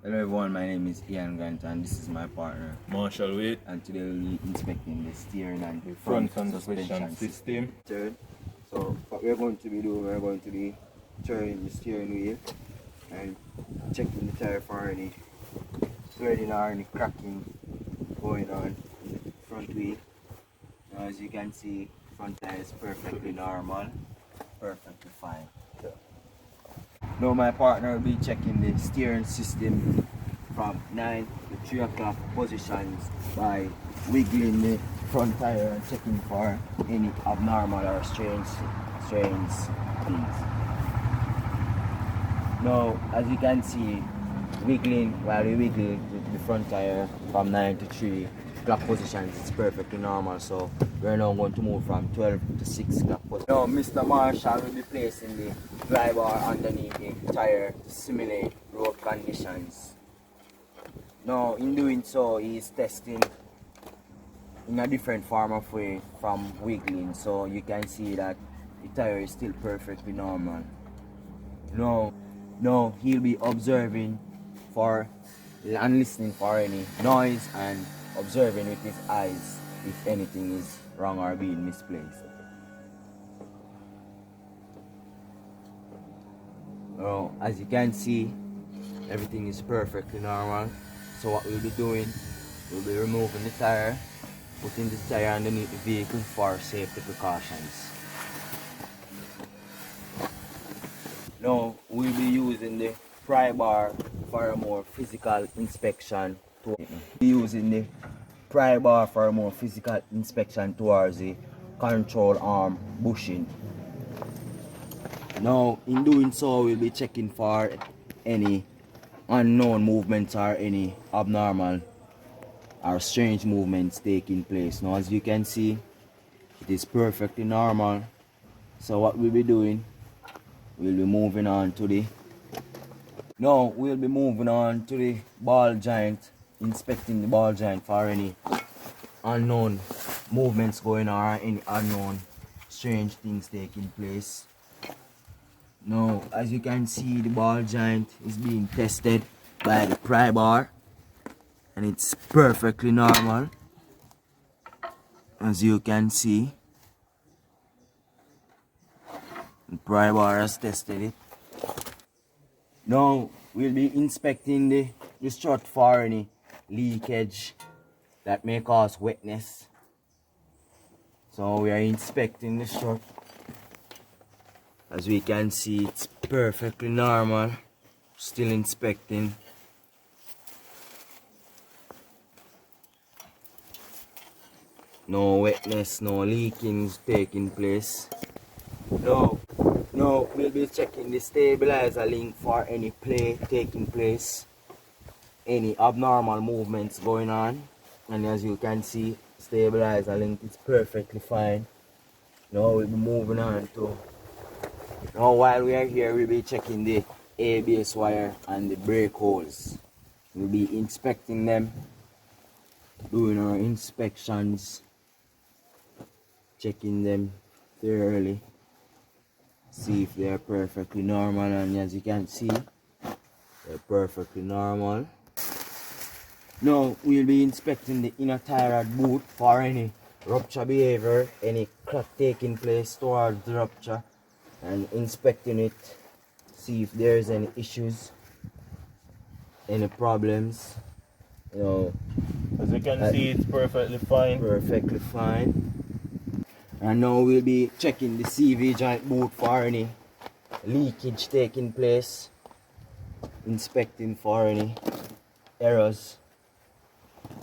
Hello everyone, my name is Ian Grant and this is my partner Marshall Waite, and today we'll be inspecting the steering and the front front suspension system. Third, so what we're going to be doing, we're going to be turning the steering wheel and checking the tire for any threading or any cracking going on in the front wheel. Now as you can see, front tire is perfectly normal, perfectly fine. Now my partner will be checking the steering system from 9 to 3 o'clock positions by wiggling the front tire and checking for any abnormal or strange things. Now as you can see, wiggling while we wiggle the front tire from 9 to 3 o'clock positions, it's perfectly normal. So we're now going to move from 12 to 6 o'clock positions. Now Mr. Marshall will be placing the fly bar underneath the tire to simulate road conditions. Now in doing so, he is testing in a different form of way from wiggling, so you can see that the tire is still perfectly normal. Now he'll be observing for and listening for any noise and observing with his eyes if anything is wrong or being misplaced. Now, as you can see, everything is perfectly normal. So what we'll be doing, we'll be removing the tire, putting the tire underneath the vehicle for safety precautions. Now we'll be using the pry bar for a more physical inspection. Towards the control arm bushing. Now in doing so, we'll be checking for any unknown movements or any abnormal or strange movements taking place. Now as you can see, it is perfectly normal. So what we'll be doing, we'll be moving on to the ball joint, inspecting the ball joint for any unknown movements going on or any unknown strange things taking place. Now as you can see, the ball joint is being tested by the pry bar and it's perfectly normal. As you can see, the pry bar has tested it. Now we'll be inspecting the strut for any leakage that may cause wetness. So we are inspecting the strut. As we can see, it's perfectly normal. Still inspecting. No wetness, no leaking is taking place. Now we'll be checking the stabilizer link for any play taking place, any abnormal movements going on. And as you can see, stabilizer link is perfectly fine. Now we'll be moving on to, now while we are here, we'll be checking the ABS wire and the brake holes. We'll be inspecting them, doing our inspections, checking them thoroughly, see if they are perfectly normal. And as you can see, they're perfectly normal. Now we'll be inspecting the inner tie rod boot for any rupture behavior, any crack taking place towards the rupture, and inspecting it, see if there's any issues, any problems. As you can see, it's perfectly fine. Perfectly fine. And now we'll be checking the CV joint boot for any leakage taking place, inspecting for any errors.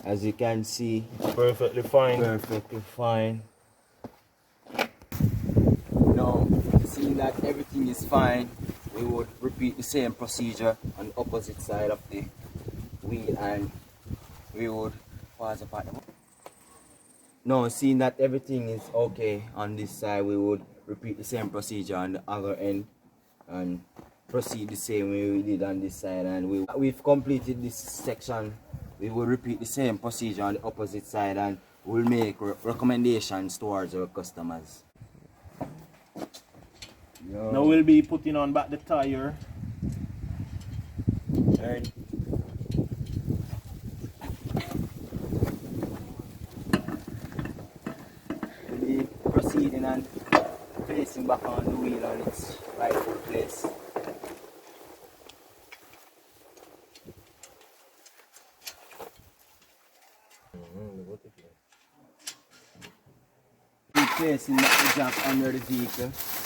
As you can see, Perfectly fine. perfectly fine. Now, seeing that everything is fine, we would repeat the same procedure on the opposite side of the wheel, and we would pause apart. Now, seeing that everything is okay on this side, we would repeat the same procedure on the other end and proceed the same way we did on this side. And we've completed this section. We will repeat the same procedure on the opposite side, and we'll make recommendations towards our customers. Now we'll be putting on back the tire. And back on the wheel on its rightful place. Replacing the jack under the vehicle.